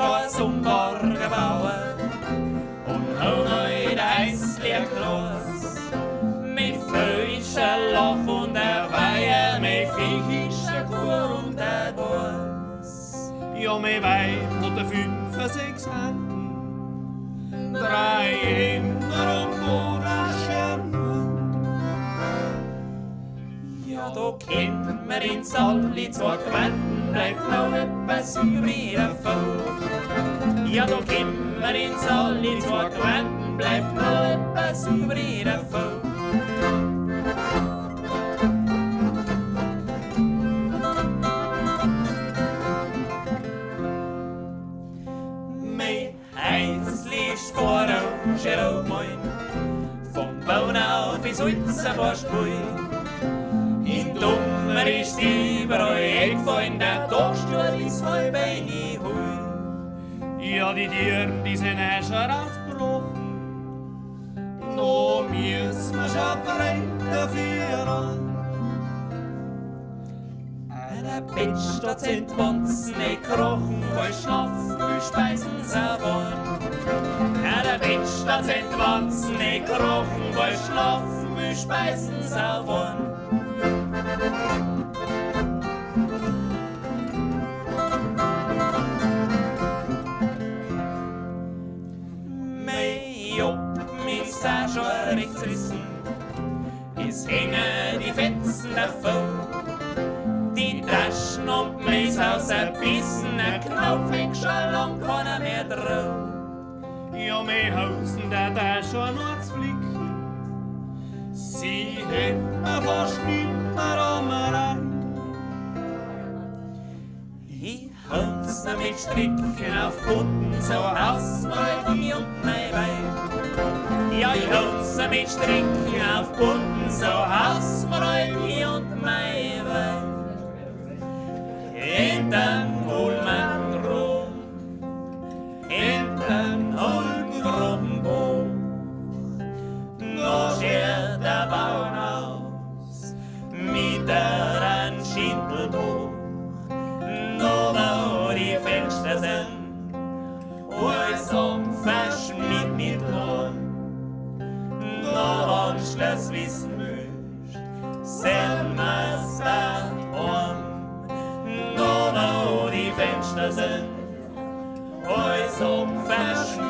Haus umborgen bauen und hau neu der hässliche Kloß. Mit Fischer Loch und der Weiher, mit Fischer Kur und der Bus. Ja, mit Weib und der 5, 6 Händen, 3 Hemder und Monatschernen. Ja, da kommt mir ins alle zwei Gewänden, bleibt noch etwas übrig davon. Ja, da kommt mir ins alle zwei Gewänden, bleibt noch etwas übrig davon. Mein Häusli ist vor der Geraumoin, vom Bauen auf bis Ulzenborstbui. In Dummer ist überall eingefallen, der Dachstuhl ist halb hui. Ja, die Tieren, die sind schon aufgebrochen. Noch müssen wir schon bereit dafür. Der Bitch, dort sind Wanzen gekrochen, wo ich schlafen, wie speisen sie wollen. Der Bitch, dort sind Wanzen gekrochen, wo ich schlafen, wie speisen sie wollen. Schon rechts rissen, es hängen die Fetzen davon. Die Taschen und Meis aus der Bissen, ein Knopf hängt schon lang keiner mehr drauf. Ja, mein Hausen, der schon noch zu flicken. Sie hätten mir fast nimmer umrein. Ich hol's mit Stricken auf Butten, so aus mal die und mein Weib. Ja, ich hol's mit Stricken auf Butten, so aus mal die und mein Weib. In den Ulmen rum, in den Ulmen rum, noch schiert der Baum aus, mit der Schindeltuch, noch wo die Fenster sind, alles verschmiert mit Lohn, noch Anschluss wissen müsst, sind wir's daheim. Noch wo die Fenster sind, alles verschmiert